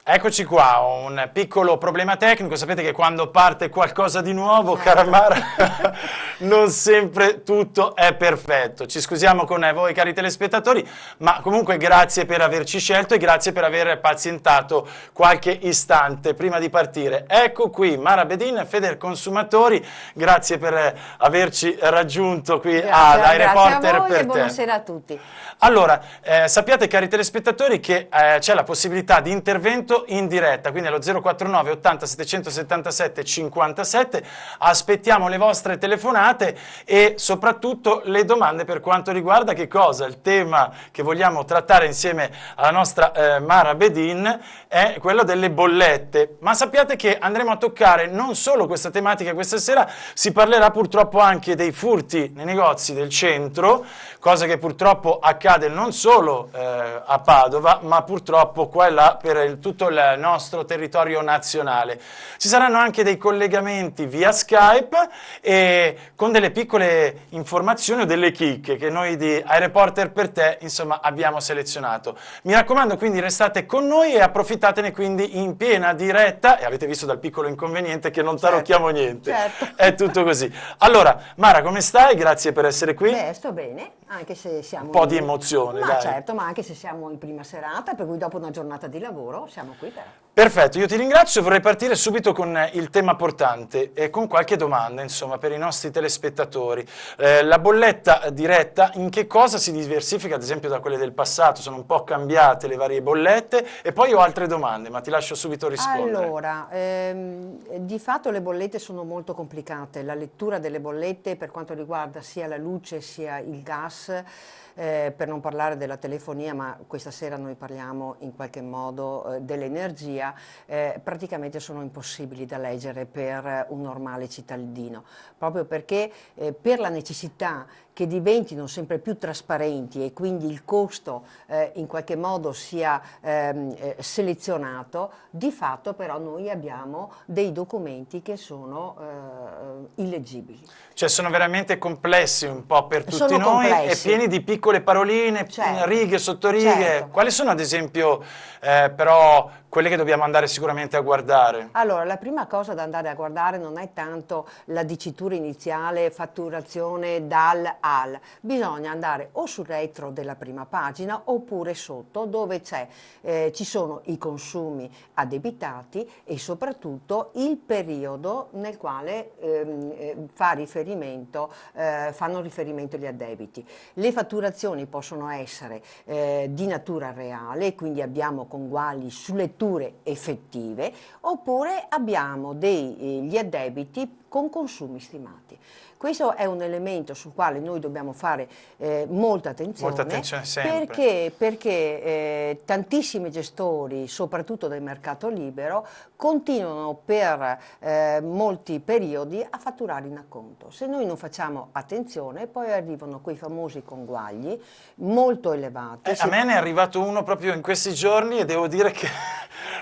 Eccoci qua, un piccolo problema tecnico, sapete che quando parte qualcosa di nuovo, cara Mara, non sempre tutto è perfetto. Ci scusiamo con voi cari telespettatori, ma comunque grazie per averci scelto e grazie per aver pazientato qualche istante prima di partire. Ecco qui Mara Bedin, Federconsumatori, grazie per averci raggiunto qui ad iReporter a voi per e te. buonasera a tutti. Allora, sappiate cari telespettatori che c'è la possibilità di intervento in diretta, quindi allo 049 80 777 57, aspettiamo le vostre telefonate e soprattutto le domande per quanto riguarda che cosa? Il tema che vogliamo trattare insieme alla nostra Mara Bedin è quello delle bollette, ma sappiate che andremo a toccare non solo questa tematica questa sera, si parlerà purtroppo anche dei furti nei negozi del centro, cosa che purtroppo accade non solo a Padova, ma purtroppo qua e là per tutto il nostro territorio nazionale. Ci saranno anche dei collegamenti via Skype e con delle piccole informazioni o delle chicche che noi di iReporter per te, insomma, abbiamo selezionato. Mi raccomando, quindi restate con noi e approfittatene quindi in piena diretta, e avete visto dal piccolo inconveniente che non tarocchiamo niente. Certo. È tutto così. Allora, Mara, come stai? Grazie per essere qui. Beh, sto bene, anche se siamo... Un po' di emozione, ma dai. certo, ma anche se siamo in prima serata, per cui dopo una giornata di lavoro siamo qui per... Perfetto, io ti ringrazio, vorrei partire subito con il tema portante e con qualche domanda, insomma, per i nostri telespettatori. La bolletta diretta, in che cosa si diversifica, ad esempio, da quelle del passato? Sono un po' cambiate le varie bollette e poi ho altre domande, ma ti lascio subito rispondere. Allora, di fatto le bollette sono molto complicate, la lettura delle bollette per quanto riguarda sia la luce sia il gas, per non parlare della telefonia, ma questa sera noi parliamo in qualche modo dell'energia, praticamente sono impossibili da leggere per un normale cittadino, proprio perché per la necessità che diventino sempre più trasparenti e quindi il costo in qualche modo sia selezionato, di fatto però noi abbiamo dei documenti che sono illeggibili. Cioè sono veramente complessi un po' per tutti Sono noi complessi. e pieni di piccole paroline, Certo. righe, sottorighe. Certo. Quali sono ad esempio però quelle che dobbiamo andare sicuramente a guardare? Allora, la prima cosa da andare a guardare non è tanto la dicitura iniziale, fatturazione dal al, bisogna andare o sul retro della prima pagina oppure sotto dove ci sono i consumi addebitati e soprattutto il periodo nel quale fanno riferimento gli addebiti. Le fatturazioni possono essere di natura reale, quindi abbiamo conguagli su letture effettive, oppure abbiamo gli addebiti con consumi stimati. Questo è un elemento sul quale noi dobbiamo fare molta attenzione. Molta attenzione sempre. Perché tantissimi gestori, soprattutto del mercato libero, continuano per molti periodi a fatturare in acconto. Se noi non facciamo attenzione, poi arrivano quei famosi conguagli molto elevati. A me ne è arrivato uno proprio in questi giorni e devo dire che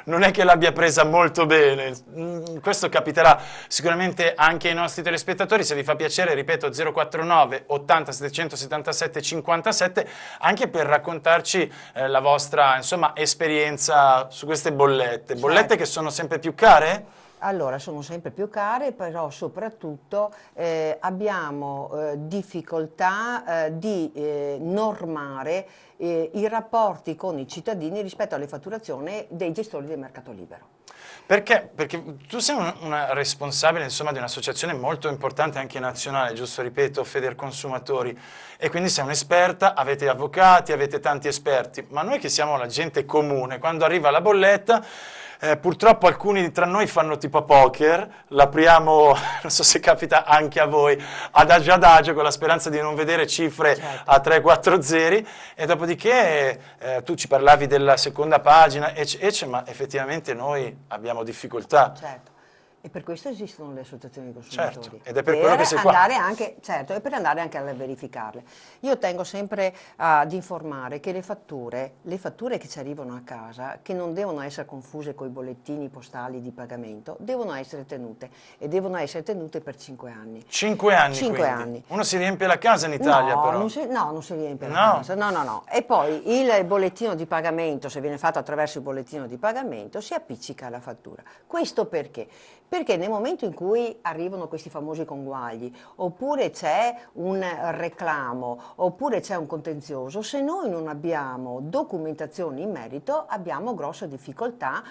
non è che l'abbia presa molto bene. Questo capiterà sicuramente anche ai nostri telespettatori, se vi fa piacere, ripeto, 049 80 777 57, anche per raccontarci la vostra, insomma, esperienza su queste bollette. Certo. Bollette che sono sempre più care? Allora, sono sempre più care, però soprattutto abbiamo difficoltà di normare i rapporti con i cittadini rispetto alle fatturazioni dei gestori del mercato libero. Perché? Perché tu sei una responsabile, insomma, di un'associazione molto importante anche nazionale, giusto, ripeto, Federconsumatori, e quindi sei un'esperta, avete avvocati, avete tanti esperti, ma noi che siamo la gente comune, quando arriva la bolletta, purtroppo alcuni tra noi fanno tipo a poker, l'apriamo, non so se capita anche a voi, adagio con la speranza di non vedere cifre Certo. a 3-4 zeri, e dopodiché tu ci parlavi della seconda pagina, ma effettivamente noi abbiamo difficoltà. Certo. E per questo esistono le associazioni di consumatori. Certo, ed è per quello che sei qua. Certo, e per andare anche a verificarle. Io tengo sempre ad informare che le fatture che ci arrivano a casa, che non devono essere confuse con i bollettini postali di pagamento, devono essere tenute, e devono essere tenute per 5 anni. 5 anni 5 quindi. anni. Uno si riempie la casa in Italia No, però. non si riempie la casa. No, no, no. E poi il bollettino di pagamento, se viene fatto attraverso il bollettino di pagamento, si appiccica alla fattura. Questo perché? Perché nel momento in cui arrivano questi famosi conguagli, oppure c'è un reclamo, oppure c'è un contenzioso, se noi non abbiamo documentazioni in merito, abbiamo grosse difficoltà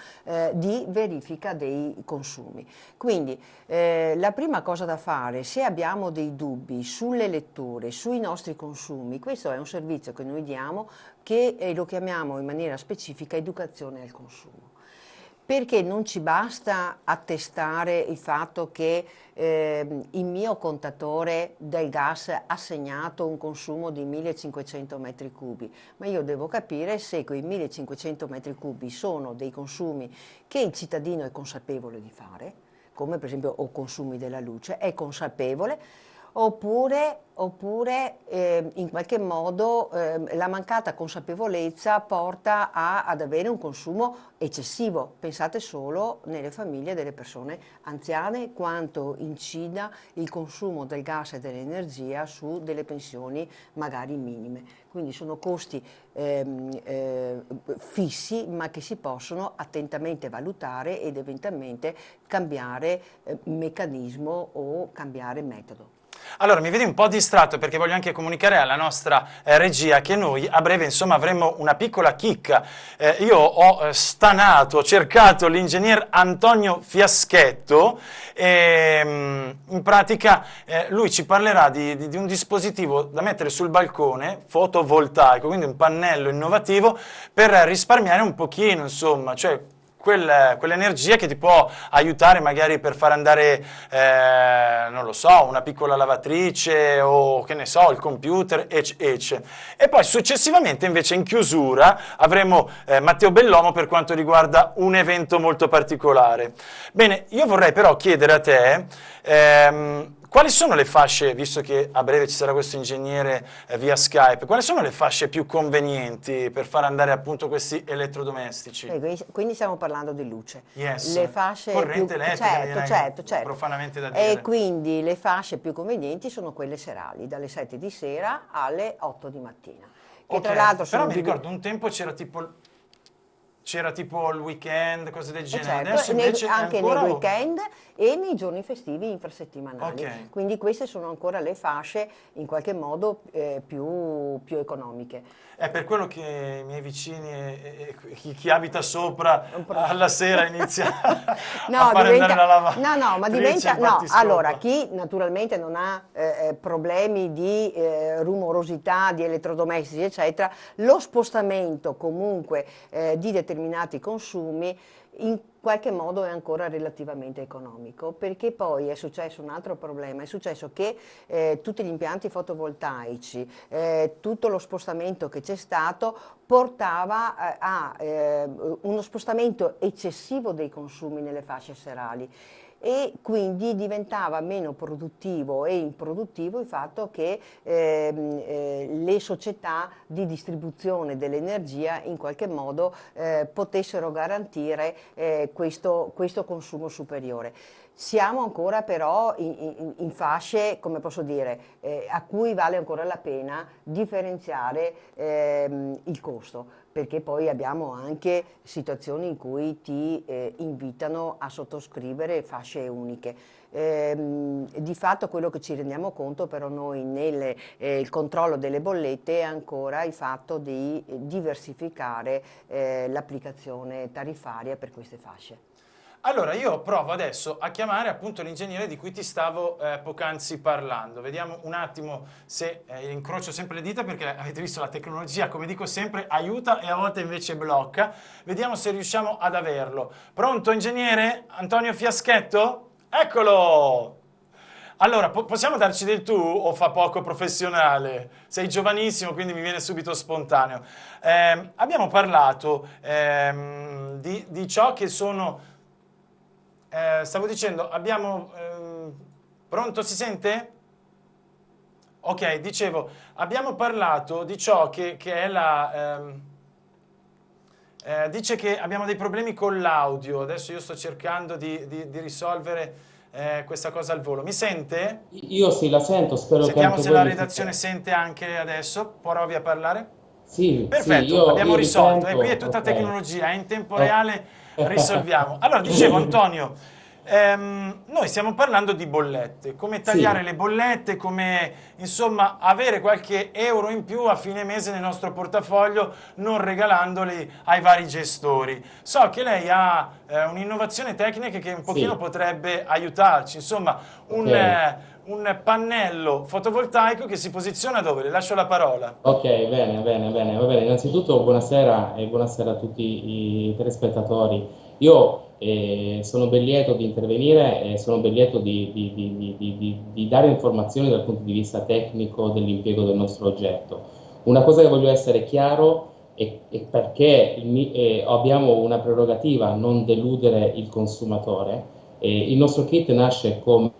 di verifica dei consumi. Quindi la prima cosa da fare, se abbiamo dei dubbi sulle letture, sui nostri consumi, questo è un servizio che noi diamo, che lo chiamiamo in maniera specifica educazione al consumo. Perché non ci basta attestare il fatto che il mio contatore del gas ha segnato un consumo di 1500 metri cubi, ma io devo capire se quei 1500 metri cubi sono dei consumi che il cittadino è consapevole di fare, come per esempio o consumi della luce, è consapevole, oppure in qualche modo la mancata consapevolezza porta ad avere un consumo eccessivo. Pensate solo nelle famiglie delle persone anziane quanto incida il consumo del gas e dell'energia su delle pensioni magari minime. Quindi sono costi fissi, ma che si possono attentamente valutare ed eventualmente cambiare meccanismo o cambiare metodo. Allora, mi vedi un po' distratto perché voglio anche comunicare alla nostra regia che noi a breve, insomma, avremo una piccola chicca. Io ho stanato, ho cercato l'ingegner Antonio Fiaschetto e in pratica lui ci parlerà di un dispositivo da mettere sul balcone, fotovoltaico, quindi un pannello innovativo per risparmiare un pochino, insomma, cioè quell'energia che ti può aiutare magari per far andare, non lo so, una piccola lavatrice o che ne so, il computer, ecc. E poi successivamente invece in chiusura avremo Matteo Bellomo per quanto riguarda un evento molto particolare. Bene, io vorrei però chiedere a te quali sono le fasce, visto che a breve ci sarà questo ingegnere via Skype, quali sono le fasce più convenienti per far andare appunto questi elettrodomestici? Quindi stiamo parlando di luce. Yes. Le fasce corrente più, elettrica, certo. profanamente da dire. E quindi le fasce più convenienti sono quelle serali, dalle 7 di sera alle 8 di mattina. Che tra l'altro però mi ricordo un tempo c'era tipo il weekend, cose del genere. Certo, Adesso invece anche ancora nei weekend e nei giorni festivi infrasettimanali. Ok. Quindi queste sono ancora le fasce in qualche modo più economiche. È per quello che i miei vicini e chi abita sopra alla sera inizia a fare andare la lavatrice. Ma diventa. No, allora, chi naturalmente non ha problemi di rumorosità, di elettrodomestici, eccetera, lo spostamento comunque di determinati consumi in qualche modo è ancora relativamente economico, perché poi è successo un altro problema, è successo che tutti gli impianti fotovoltaici, tutto lo spostamento che c'è stato portava a uno spostamento eccessivo dei consumi nelle fasce serali. E quindi diventava meno produttivo e improduttivo il fatto che le società di distribuzione dell'energia in qualche modo potessero garantire questo consumo superiore. Siamo ancora però in fasce, come posso dire, a cui vale ancora la pena differenziare il costo, perché poi abbiamo anche situazioni in cui ti invitano a sottoscrivere fasce uniche. Di fatto quello che ci rendiamo conto però noi nel controllo delle bollette è ancora il fatto di diversificare l'applicazione tariffaria per queste fasce. Allora, io provo adesso a chiamare appunto l'ingegnere di cui ti stavo poc'anzi parlando. Vediamo un attimo se incrocio sempre le dita perché avete visto la tecnologia, come dico sempre, aiuta e a volte invece blocca. Vediamo se riusciamo ad averlo. Pronto, ingegnere? Antonio Fiaschetto? Eccolo! Allora, possiamo darci del tu o fa poco professionale? Sei giovanissimo, quindi mi viene subito spontaneo. Abbiamo parlato di ciò che sono... Stavo dicendo, abbiamo... pronto, si sente? Ok, dicevo, abbiamo parlato di ciò che è la... dice che abbiamo dei problemi con l'audio, adesso io sto cercando di risolvere questa cosa al volo. Mi sente? Io sì, la sento, spero che Sentiamo anche se voi la mi redazione sentiate. sente anche adesso. Provi a parlare? Sì, sì, Perfetto, abbiamo io vi risolto. E sento, qui è tutta ok. tecnologia, in tempo Ok. reale risolviamo. Allora, dicevo Antonio, noi stiamo parlando di bollette, come tagliare Sì, le bollette, come insomma avere qualche euro in più a fine mese nel nostro portafoglio, non regalandoli ai vari gestori. So che lei ha un'innovazione tecnica che un pochino sì, potrebbe aiutarci, insomma, ok. un pannello fotovoltaico che si posiziona dove? Le lascio la parola. Ok, bene, bene, bene, va bene. Innanzitutto buonasera e buonasera a tutti i telespettatori. Io sono ben lieto di intervenire e sono ben lieto di dare informazioni dal punto di vista tecnico dell'impiego del nostro oggetto. Una cosa che voglio essere chiaro è perché abbiamo una prerogativa, non deludere il consumatore. Il nostro kit nasce come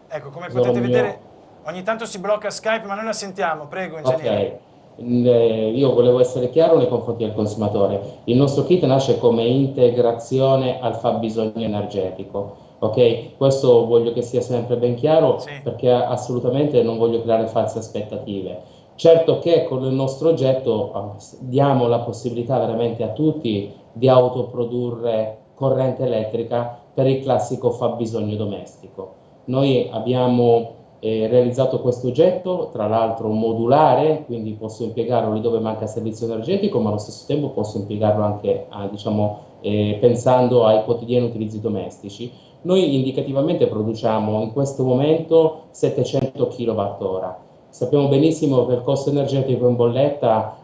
Ecco, come potete bisogno. vedere, ogni tanto si blocca Skype, ma noi la sentiamo. Prego, ingegnere. Ok, io volevo essere chiaro nei confronti del consumatore. Il nostro kit nasce come integrazione al fabbisogno energetico. Ok, questo voglio che sia sempre ben chiaro Sì, perché assolutamente non voglio creare false aspettative. Certo che con il nostro oggetto diamo la possibilità veramente a tutti di autoprodurre corrente elettrica per il classico fabbisogno domestico. Noi abbiamo realizzato questo oggetto, tra l'altro modulare, quindi posso impiegarlo lì dove manca servizio energetico, ma allo stesso tempo posso impiegarlo anche diciamo, pensando ai quotidiani utilizzi domestici. Noi indicativamente produciamo in questo momento 700 kWh. Sappiamo benissimo che il costo energetico in bolletta,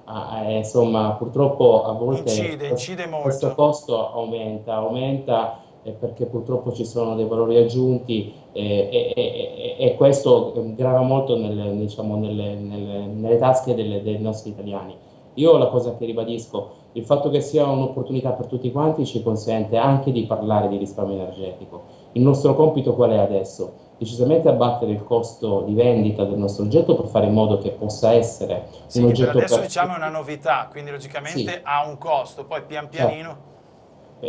insomma, purtroppo a volte incide questo molto. costo aumenta perché purtroppo ci sono dei valori aggiunti e questo grava molto diciamo, nelle tasche dei nostri italiani. Io la cosa che ribadisco, il fatto che sia un'opportunità per tutti quanti ci consente anche di parlare di risparmio energetico. Il nostro compito qual è adesso? Decisamente abbattere il costo di vendita del nostro oggetto per fare in modo che possa essere Sì, un che per oggetto adesso per diciamo è una tutti. novità, quindi Sì, logicamente ha un costo, poi pian certo. pianino.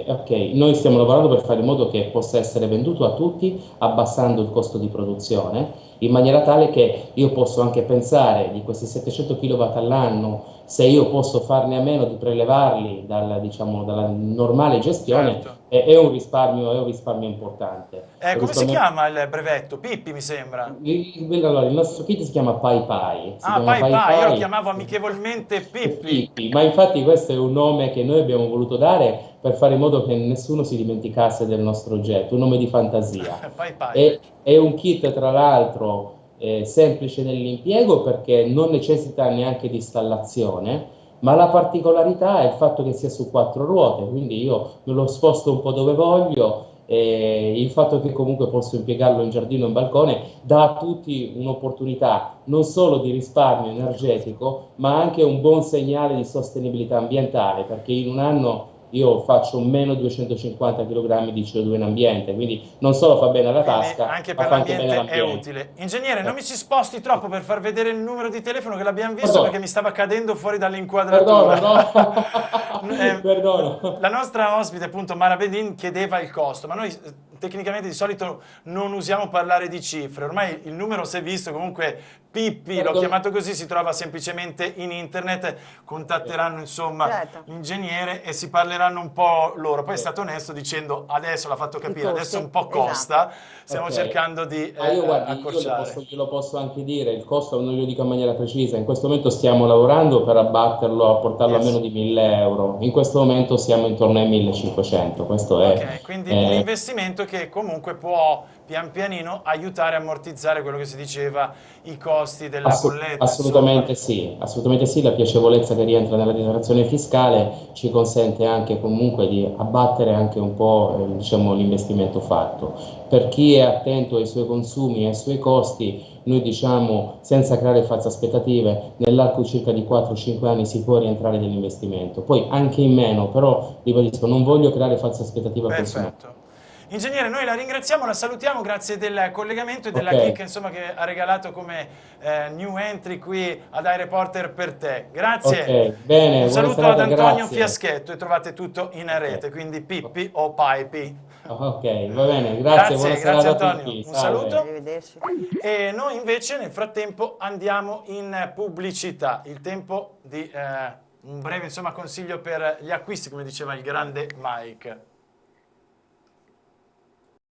Ok, noi stiamo lavorando per fare in modo che possa essere venduto a tutti abbassando il costo di produzione, in maniera tale che io posso anche pensare di questi 700 kW all'anno, se io posso farne a meno di prelevarli diciamo, dalla normale gestione, Certo. è un risparmio importante. È un Come si risparmio chiama il brevetto? Pippi, mi sembra. allora, il nostro kit si chiama Pai Pai, si Ah, chiama Pai Pai Pai, io lo Pai chiamavo amichevolmente Pippi. Pippi, ma infatti questo è un nome che noi abbiamo voluto dare per fare in modo che nessuno si dimenticasse del nostro oggetto, un nome di fantasia. Pai Pai. È un kit tra l'altro semplice nell'impiego perché non necessita neanche di installazione, ma la particolarità è il fatto che sia su quattro ruote, quindi io me lo sposto un po' dove voglio. E il fatto che comunque posso impiegarlo in giardino o in balcone dà a tutti un'opportunità non solo di risparmio energetico, ma anche un buon segnale di sostenibilità ambientale, perché in un anno io faccio meno 250 kg di CO2 in ambiente, quindi non solo fa bene alla Quindi tasca, anche ma per fa anche bene l'ambiente è all'ambiente. utile. Ingegnere, non Eh, mi si sposti troppo per far vedere il numero di telefono che l'abbiamo visto perché Perdono, mi stava cadendo fuori perdono, dall'inquadratura. no, La perdono. nostra ospite, appunto, Mara Bedin, chiedeva il costo, ma noi tecnicamente di solito non usiamo parlare di cifre. Ormai il numero si è visto, comunque Pippi, l'ho Perdono. chiamato così, si trova semplicemente in internet, contatteranno insomma Certo, l'ingegnere e si parleranno un po' loro. Poi è Ok. stato onesto dicendo adesso l'ha fatto i capire, adesso un costi, po' esatto. costa, stiamo Ok, cercando di ma io guardi, accorciare. glielo posso anche dire, il costo non glielo dico in maniera precisa, in questo momento stiamo lavorando per abbatterlo, a portarlo a meno Yes. di 1000 euro, in questo momento siamo intorno ai 1500, questo Ok, quindi un è investimento che comunque può pian pianino aiutare a ammortizzare quello che si diceva, i costi della bolletta, insomma. Assolutamente sì, la piacevolezza che rientra nella dichiarazione fiscale ci consente anche comunque di abbattere anche un po', diciamo, l'investimento fatto. Per chi è attento ai suoi consumi e ai suoi costi, noi diciamo, senza creare false aspettative, nell'arco circa di 4-5 anni si può rientrare nell'investimento. Poi anche in meno, però ribadisco, non voglio creare false aspettative al consumatore. Perfetto. Ingegnere, noi la ringraziamo, la salutiamo, grazie del collegamento e della Ok. chicca insomma, che ha regalato come new entry qui ad iReporter per te. Grazie. Ok, bene, Un buona saluto ad serata, Antonio grazie. Fiaschetto e trovate tutto in rete, Ok, quindi Pippi o Paipi. ok, va bene, grazie, buona Grazie, grazie serata a Antonio. tutti. Un Salve. saluto. Arrivederci. E noi invece nel frattempo andiamo in pubblicità. Il tempo di un breve insomma, consiglio per gli acquisti, come diceva il grande Mike.